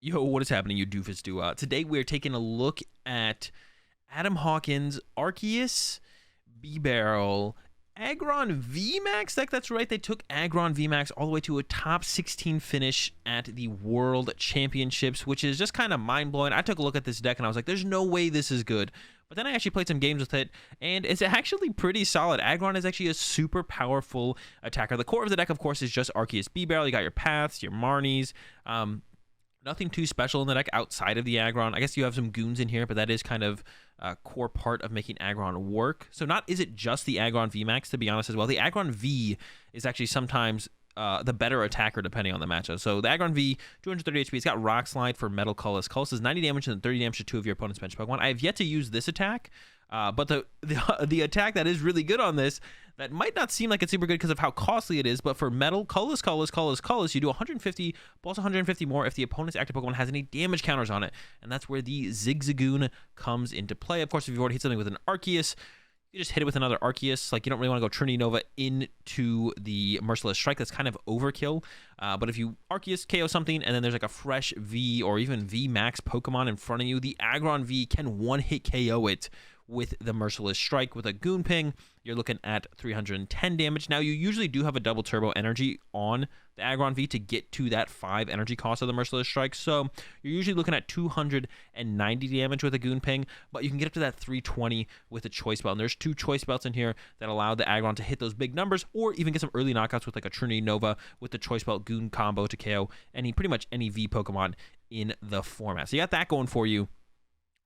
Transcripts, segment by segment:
Yo, what is happening, you doofus do? Today we're taking a look at Adam Hawkins, Arceus, B-Barrel, Aggron VMAX deck. That's right, they took Aggron VMAX all the way to a top 16 finish at the World Championships, which is just kind of mind-blowing. I took a look at this deck and I was like, there's no way this is good. But then I actually played some games with it, and it's actually pretty solid. Aggron is actually a super powerful attacker. The core of the deck, of course, is just Arceus B-Barrel. You got your Paths, your Marnies, nothing too special in the deck outside of the Aggron. I guess you have some goons in here, but that is kind of a core part of making Aggron work. So not is it just the Aggron VMAX, to be honest, as well. The Aggron V is actually sometimes the better attacker depending on the matchup. So the Aggron V, 230 HP. It's got Rock Slide for Metal Colorless. Colorless is 90 damage and 30 damage to 2 of your opponent's bench Pokemon. I have yet to use this attack, but the attack that is really good on this, that might not seem like it's super good because of how costly it is, but for Metal Colorless, you do 150 plus 150 more if the opponent's active Pokemon has any damage counters on it, and that's where the Zigzagoon comes into play. Of course, if you've already hit something with an Arceus, you just hit it with another Arceus. Like, you don't really want to go Trinity Nova into the Merciless Strike. That's kind of overkill. But if you Arceus KO something and then there's like a fresh V or even V Max Pokemon in front of you, the Aggron V can one-hit KO it with the Merciless Strike. With a Goon Ping, you're looking at 310 damage. Now, you usually do have a double turbo energy on the Aggron V to get to that 5 energy cost of the Merciless Strike. So you're usually looking at 290 damage with a Goon Ping, but you can get up to that 320 with a Choice Belt. And there's 2 Choice Belts in here that allow the Aggron to hit those big numbers, or even get some early knockouts with like a Trinity Nova with the Choice Belt Goon combo to KO pretty much any V Pokemon in the format. So you got that going for you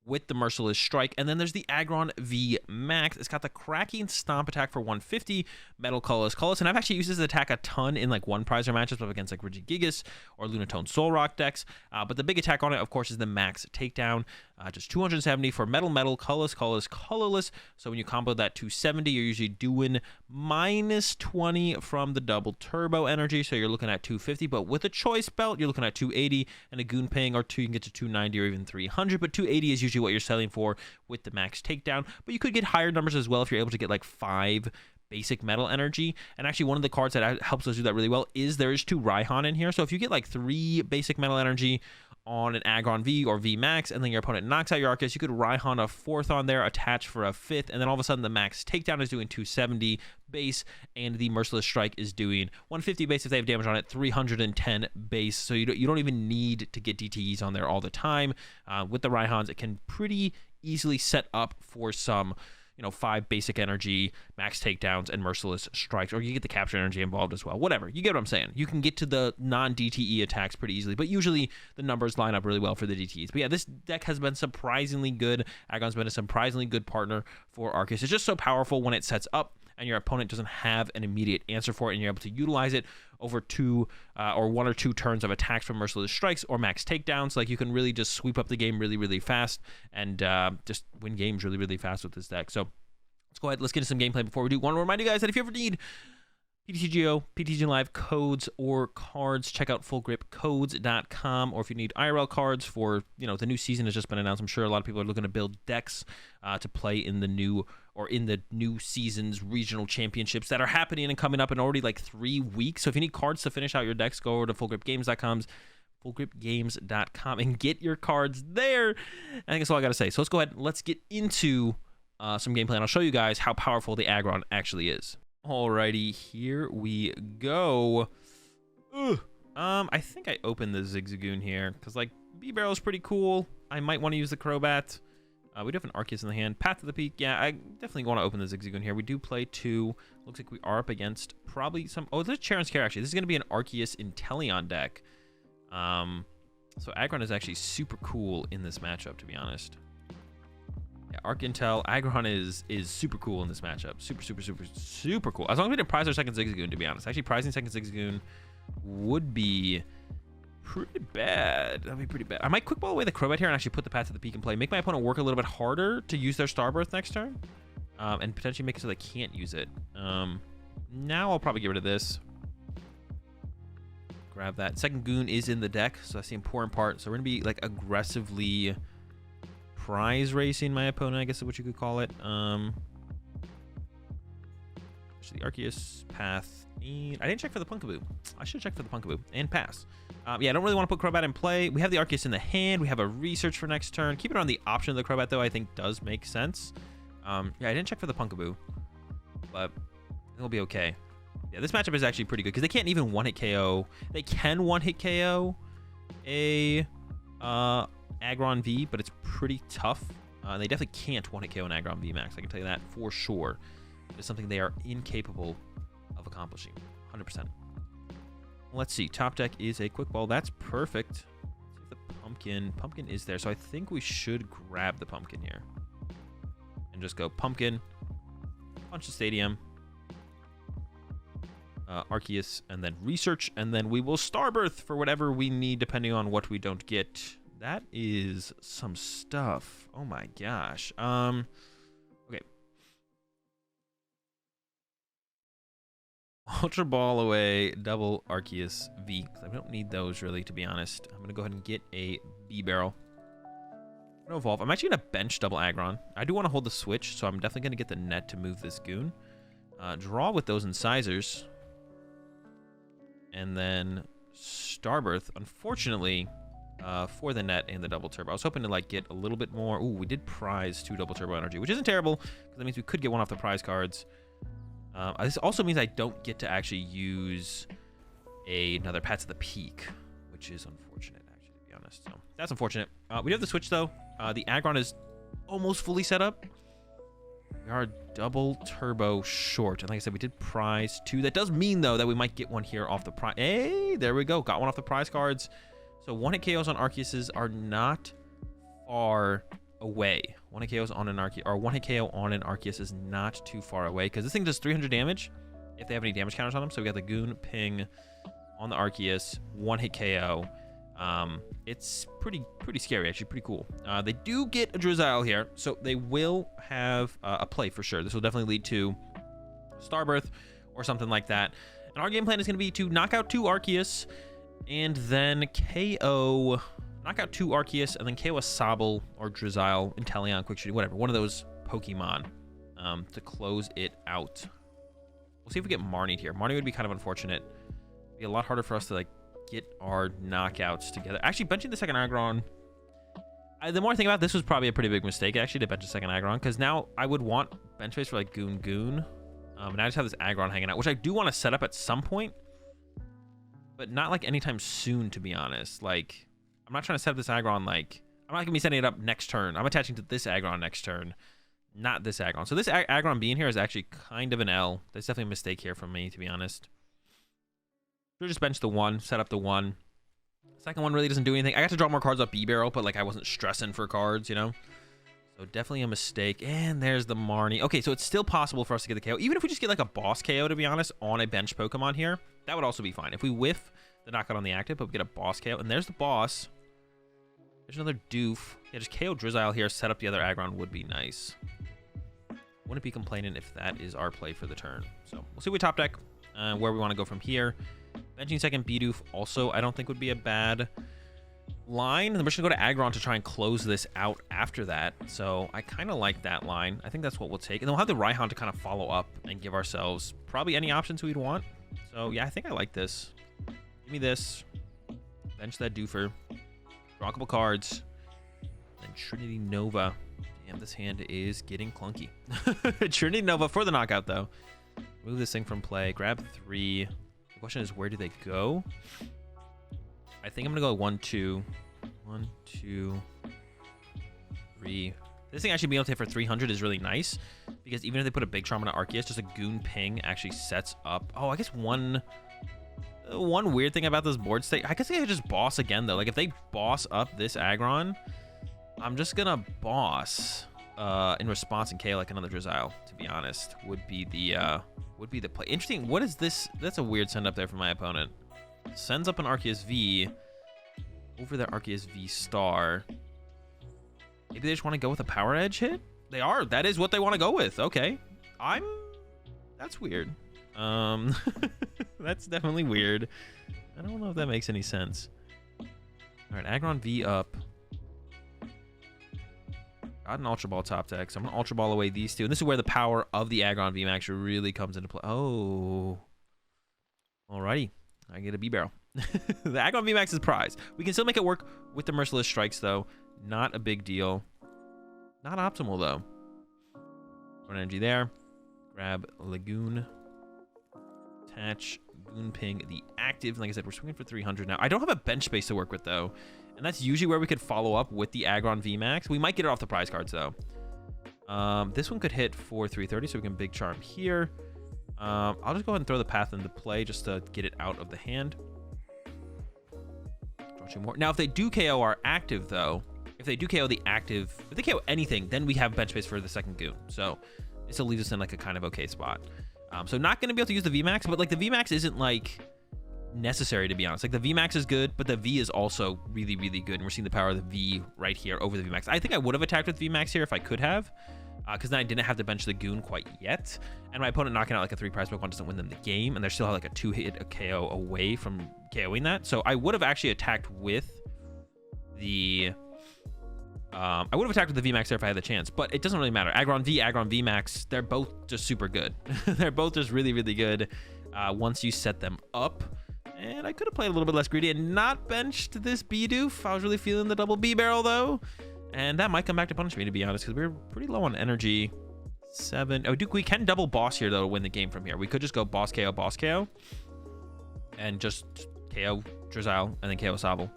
with the Merciless Strike. And then there's the Aggron V Max. It's got the Cracking Stomp attack for 150, Metal Colorless, and I've actually used this attack a ton in like one prizer matchups up against like Regigigas or Lunatone Soul Rock decks. But the big attack on it, of course, is the Max Takedown. Just 270 for Metal, Colorless. So when you combo that 270, you're usually doing minus 20 from the double turbo energy. So you're looking at 250, but with a Choice Belt, you're looking at 280, and a Goon Ping or 2, you can get to 290 or even 300, but 280 is usually what you're selling for with the Max Takedown. But you could get higher numbers as well if you're able to get like 5 basic metal energy. And actually, one of the cards that helps us do that really well is there's 2 Raihan in here. So if you get like 3 basic metal energy on an Aggron V or V Max, and then your opponent knocks out your Arceus, you could Raihan a 4th on there, attach for a 5th, and then all of a sudden the Max Takedown is doing 270 base, and the Merciless Strike is doing 150 base if they have damage on it, 310 base. So you don't even need to get DTEs on there all the time. With the Raihans, it can pretty easily set up for some 5 basic energy, max takedowns, and merciless strikes, or you get the capture energy involved as well. Whatever. You get what I'm saying. You can get to the non-DTE attacks pretty easily, but usually the numbers line up really well for the DTEs. But yeah, this deck has been surprisingly good. Aggron's been a surprisingly good partner for Arceus. It's just so powerful when it sets up and your opponent doesn't have an immediate answer for it, and you're able to utilize it over 2 or 1 or 2 turns of attacks from merciless strikes or max takedowns. Like, you can really just sweep up the game really, really fast and just win games really, really fast with this deck. So let's go ahead. Let's get into some gameplay before we do. Want to remind you guys that if you ever need PTCGO, PTCG Live codes or cards, check out fullgripcodes.com. Or if you need IRL cards for, the new season has just been announced. I'm sure a lot of people are looking to build decks to play in the new season's regional championships that are happening and coming up in already like 3 weeks. So if you need cards to finish out your decks, go over to fullgripgames.com and get your cards there. I think that's all I got to say. So let's go ahead and let's get into some gameplay, and I'll show you guys how powerful the Aggron actually is. Alrighty, here we go. I think I opened the Zigzagoon here because like B-Barrel is pretty cool. I might want to use the Crobat. We do have an Arceus in the hand. Path to the Peak. Yeah, I definitely want to open the Zigzagoon here. We do play 2. Looks like we are up against probably some. Oh, there's Charon's Care actually. This is going to be an Arceus Inteleon deck. So Aggron is actually super cool in this matchup, to be honest. Yeah, Arc Intel, Aggron is super cool in this matchup. Super cool. As long as we didn't prize our second Zigzagoon, to be honest. Actually, prizing second Zigzagoon would be pretty bad. That'd be pretty bad. I might quick ball away the Crobat here and actually put the Path to the Peak in play. Make my opponent work a little bit harder to use their Starbirth next turn. And potentially make it so they can't use it. Now I'll probably get rid of this. Grab that. Second Goon is in the deck, so that's the important part. So we're going to be like aggressively prize racing my opponent, I guess is what you could call it. Actually, the Arceus, path, and I didn't check for the Punkaboo. I should check for the Punkaboo and pass. Yeah, I don't really want to put Crobat in play. We have the Arceus in the hand. We have a research for next turn. Keep it on the option of the Crobat, though, I think does make sense. Yeah, I didn't check for the Punkaboo, but it'll be okay. Yeah, this matchup is actually pretty good because they can't even one-hit KO. They can one-hit KO a Aggron V, but it's pretty tough. They definitely can't one-hit KO an Aggron VMAX. I can tell you that for sure. It's something they are incapable of accomplishing. 100%. Let's see. Top deck is a quick ball. That's perfect. Let's see if the pumpkin. Pumpkin is there. So I think we should grab the pumpkin here. And just go pumpkin. Punch the stadium. Arceus. And then research. And then we will Starbirth for whatever we need depending on what we don't get. That is some stuff. Oh my gosh. Okay. Ultra Ball away, double Arceus V. I don't need those really, to be honest. I'm gonna go ahead and get a B barrel. I'm gonna evolve. I'm actually gonna bench double Aggron. I do want to hold the switch, so I'm definitely gonna get the net to move this goon. Draw with those incisors. And then Starbirth. Unfortunately, for the net and the double turbo. I was hoping to like get a little bit more. Ooh, we did prize 2 double turbo energy, which isn't terrible because that means we could get one off the prize cards. This also means I don't get to actually use another Pats of the Peak, which is unfortunate, actually, to be honest. So that's unfortunate. We have the switch though. The Aggron is almost fully set up. We are double turbo short, and like I said, we did prize 2. That does mean though that we might get one here off the prize. Hey, there we go. Got one off the prize cards. So 1-hit KOs on Arceuses are not far away. 1-hit KOs on an Arceus, or 1-hit KO on an Arceus is not too far away because this thing does 300 damage if they have any damage counters on them. So we got the Goon Ping on the Arceus, 1-hit KO. It's pretty scary, actually, pretty cool. They do get a Drizzile here, so they will have a play for sure. This will definitely lead to Starbirth or something like that. And our game plan is going to be to knock out 2 Arceus and then KO, knock out 2 Arceus, and then KO a Sobble or Drizzile, Inteleon, Quick Shooting, whatever. One of those Pokemon to close it out. We'll see if we get Marnied here. Marnie would be kind of unfortunate. It'd be a lot harder for us to like get our knockouts together. Actually, benching the second Aggron, the more I think about it, this was probably a pretty big mistake, actually, to bench a second Aggron, because now I would want bench space for like Goon. And I just have this Aggron hanging out, which I do want to set up at some point. But not like anytime soon, to be honest. Like, I'm not trying to set up this Aggron like... I'm not going to be setting it up next turn. I'm attaching to this Aggron next turn, not this Aggron. So this Aggron being here is actually kind of an L. There's definitely a mistake here from me, to be honest. Should just bench the 1, set up the 1. Second one really doesn't do anything. I got to draw more cards off B-Barrel, but like I wasn't stressing for cards, you know? So definitely a mistake. And there's the Marnie. Okay, so it's still possible for us to get the KO. Even if we just get like a boss KO, to be honest, on a bench Pokemon here, that would also be fine. If we whiff the knockout on the active, but we get a boss KO. And there's the boss. There's another doof. Yeah, just KO Drizzile here, set up the other Aggron would be nice. Wouldn't be complaining if that is our play for the turn. So we'll see what top deck, where we want to go from here. Benching second Bidoof also I don't think would be a bad line. We're just going to go to Aggron to try and close this out after that. So I kind of like that line. I think that's what we'll take. And then we'll have the Raihan to kind of follow up and give ourselves probably any options we'd want. So yeah, I think I like this. Give me this. Bench that doofer. Draw a couple cards. Then Trinity Nova. Damn, this hand is getting clunky. Trinity Nova for the knockout, though. Move this thing from play. Grab 3. The question is, where do they go? I think I'm going to go 1, 2. 1, 2, 3. This thing actually being able to hit for 300 is really nice. Because even if they put a Big Charm on an Arceus, just a Goon Ping actually sets up... Oh, I guess one weird thing about this board state... I guess they could just boss again, though. Like, if they boss up this Aggron, I'm just going to boss in response and KO like another Drizzile, to be honest. Would be the play. Interesting. What is this? That's a weird send up there from my opponent. Sends up an Arceus V over the Arceus V star. Maybe they just want to go with a Power Edge hit? They are. That is what they want to go with. Okay. That's weird. That's definitely weird. I don't know if that makes any sense. All right, Aggron V up. Got an Ultra Ball top deck, so I'm gonna Ultra Ball away these two. And this is where the power of the Aggron VMAX really comes into play. Oh. Alrighty. I get a B-Barrel. The Aggron VMAX is prize. We can still make it work with the Merciless Strikes, though. Not a big deal. Not optimal, though. One energy there. Grab Lagoon. Attach Goon Ping, the active. Like I said, we're swinging for 300 now. I don't have a bench space to work with, though. And that's usually where we could follow up with the Aggron VMAX. We might get it off the prize cards, though. This one could hit for 330, so we can Big Charm here. I'll just go ahead and throw the Path into play just to get it out of the hand. Draw 2 more. Now, if they do KO our active, though, if they do KO the active, if they KO anything, then we have bench space for the second Goon. So this will leave us in like a kind of okay spot. So not going to be able to use the VMAX, but like the VMAX isn't like necessary, to be honest. Like the VMAX is good, but the V is also really, really good. And we're seeing the power of the V right here over the VMAX. I think I would have attacked with VMAX here if I could have, because then I didn't have to bench the Goon quite yet. And my opponent knocking out like a 3-prize Pokemon doesn't win them the game, and they're still like a 2-hit KO away from KOing that. So I would have actually attacked with the... I would have attacked with the VMAX there if I had the chance, but it doesn't really matter. Aggron V, Aggron VMAX, they're both just super good. They're both just really, really good once you set them up. And I could have played a little bit less greedy and not benched this Bidoof. I was really feeling the double B-Barrel, though. And that might come back to punish me, to be honest, because we're pretty low on energy. 7. Oh, Duke, we can double boss here, though, to win the game from here. We could just go boss KO, and just KO Drizzile, and then KO Sobble.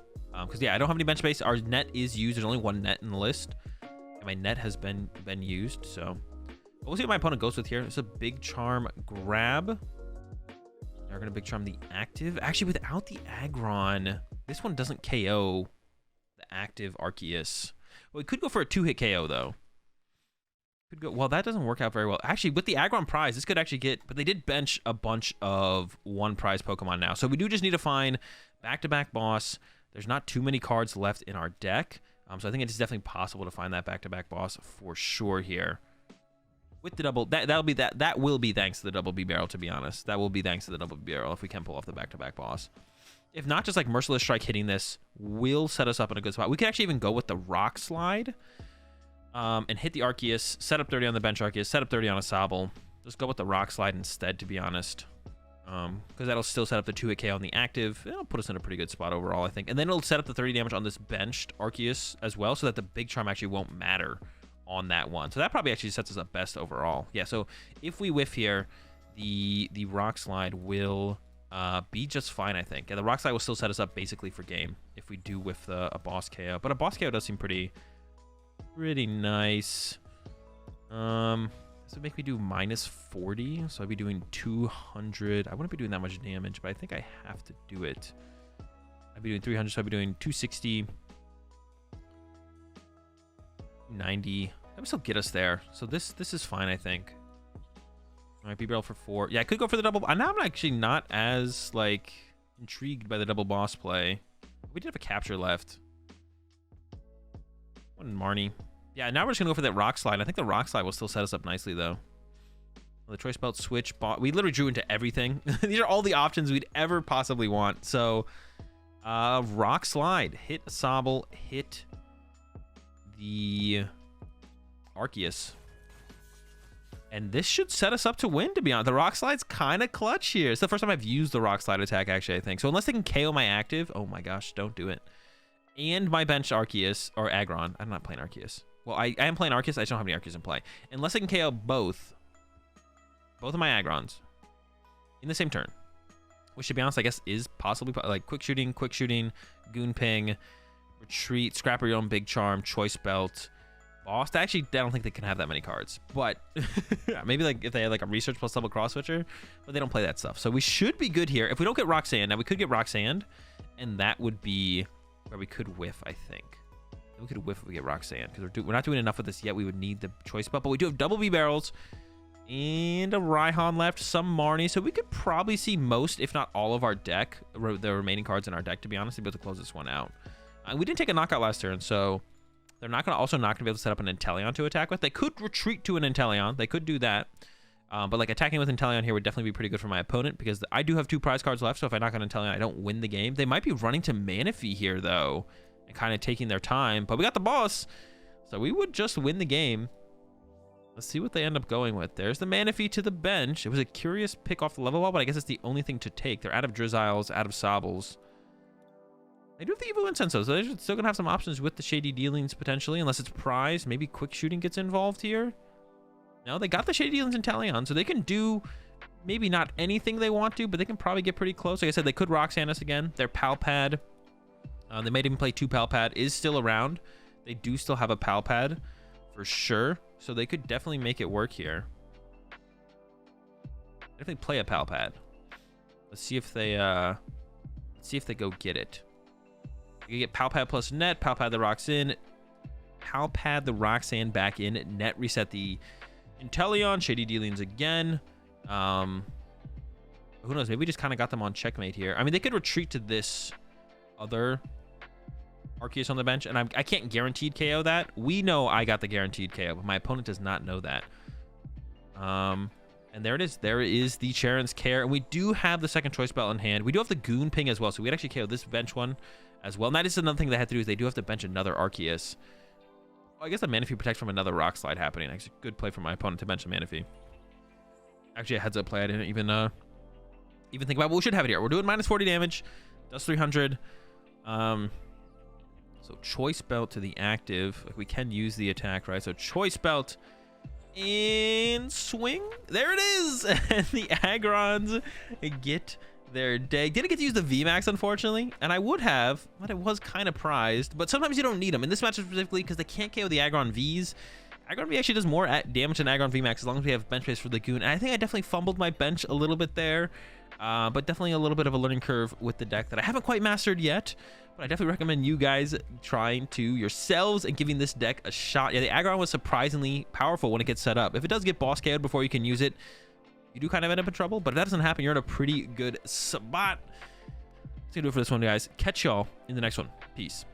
Because, yeah, I don't have any bench space. Our net is used. There's only one net in the list. And my net has been used, so... But we'll see what my opponent goes with here. It's a Big Charm grab. Now we're going to Big Charm the active. Actually, without the Aggron, this one doesn't KO the active Arceus. Well, we could go for a 2-hit KO, though. Could go... Well, that doesn't work out very well. Actually, with the Aggron prize, this could actually get... But they did bench a bunch of 1-prize Pokemon now. So we do just need to find back-to-back boss. There's not too many cards left in our deck, so I think it's definitely possible to find that back-to-back boss for sure here. With the double, that will be thanks to the double B-Barrel, to be honest. That will be thanks to the double B-Barrel if we can pull off the back-to-back boss. If not, just like Merciless Strike hitting this will set us up in a good spot. We could actually even go with the Rock Slide and hit the Arceus, set up 30 on the bench Arceus, set up 30 on a Sobble. Just go with the Rock Slide instead, to be honest. Because that'll still set up the 2-hit KO on the active. It'll put us in a pretty good spot overall, I think. And then it'll set up the 30 damage on this benched Arceus as well, so that the Big Charm actually won't matter on that one. So that probably actually sets us up best overall. Yeah, so if we whiff here, the Rock Slide will be just fine, I think. And the Rock Slide will still set us up basically for game if we do whiff a boss KO. But a boss KO does seem pretty nice. This would make me do -40, so I'd be doing 200. I wouldn't be doing that much damage, but I think I have to do it. I'd be doing 300, so I'd be doing 260, 90. That would still get us there. So this is fine, I think. Might be barrel for 4. Yeah, I could go for the double. Now I'm actually not as like intrigued by the double boss play. We did have a capture left. One Marnie. Yeah, now we're just going to go for that Rock Slide. I think the Rock Slide will still set us up nicely, though. The Choice Belt, Switch, we literally drew into everything. These are all the options we'd ever possibly want. So, Rock Slide. Hit a Sobble. Hit the Arceus. And this should set us up to win, to be honest. The Rock Slide's kind of clutch here. It's the first time I've used the Rock Slide attack, actually, I think. So, unless they can KO my active... Oh, my gosh. Don't do it. And my bench Arceus, or Aggron. I'm not playing Arceus. Well, I am playing Arceus. I just don't have any Arceus in play. Unless I can KO both of my Aggrons in the same turn. Which, to be honest, I guess is possibly like quick shooting, Goon Ping, retreat, scrapper your own Big Charm, Choice Belt, boss. Actually, I don't think they can have that many cards. But maybe like if they had like a research plus double cross switcher, but they don't play that stuff. So we should be good here. If we don't get Rock Sand, now we could get Rock Sand, and that would be where we could whiff, I think. We could whiff if we get Rock Sand, because we're not doing enough with this yet. We would need the Choice Belt, but we do have double B-Barrels and a Raihan left, some Marnie, so we could probably see most, if not all of our deck, the remaining cards in our deck, to be honest, to be able to close this one out. We didn't take a knockout last turn, so they're not going to be able to set up an Inteleon to attack with. They could retreat to an Inteleon. They could do that. But like attacking with Inteleon here would definitely be pretty good for my opponent, because I do have 2 prize cards left, so if I knock on Inteleon, I don't win the game. They might be running to Manaphy here, though, and kind of taking their time. But we got the boss, So we would just win the game. Let's see what they end up going with. There's the Manaphy to the bench. It was a curious pick off the level wall, but I guess it's the only thing to take. They're out of Drizziles, out of Sobbles. They do have the Evil Incense, so they're still going to have some options with the Shady Dealings, potentially, unless it's Prize. Maybe Quick Shooting gets involved here. No, they got the Shady Dealings and Talion, so they can do maybe not anything they want to, but they can probably get pretty close. Like I said, they could Roxanne us again. Their Palpad, they might even play 2 Palpad, is still around. They do still have a Palpad for sure, so they could definitely make it work here. Definitely play a Palpad. Let's see if they go get it. You get Palpad plus net, Palpad the Roxanne, Palpad the Roxanne back in, net reset the Inteleon, Shady Dealings again. Who knows? Maybe we just kind of got them on checkmate here. I mean, they could retreat to this other Arceus on the bench, and I can't guaranteed KO that. We know I got the guaranteed KO, but my opponent does not know that. And there it is. There is the Charon's Care, and we do have the second choice belt in hand. We do have the Goon Ping as well, so we'd actually KO this bench one as well. And that is another thing they have to do, is they do have to bench another Arceus. Well, I guess the Manaphy protects from another Rock Slide happening. Actually, good play from my opponent to bench a Manaphy. Actually, a heads up play. I didn't even think about, but we should have it here. We're doing minus 40 damage, does 300. So choice belt to the active. Like, we can use the attack, right? So choice belt in swing. There it is. And the Aggrons get their day. Didn't get to use the VMAX, unfortunately, and I would have, but it was kind of prized. But sometimes you don't need them in this match specifically, because they can't KO the Aggron Vs. Aggron V actually does more damage than Aggron VMAX as long as we have bench space for the Goon. And I think I definitely fumbled my bench a little bit there, but definitely a little bit of a learning curve with the deck that I haven't quite mastered yet. But I definitely recommend you guys trying to yourselves and giving this deck a shot. Yeah, the Aggron was surprisingly powerful when it gets set up. If it does get boss KO'd before you can use it, you do kind of end up in trouble. But if that doesn't happen, you're in a pretty good spot. That's gonna do it for this one, guys. Catch y'all in the next one. Peace.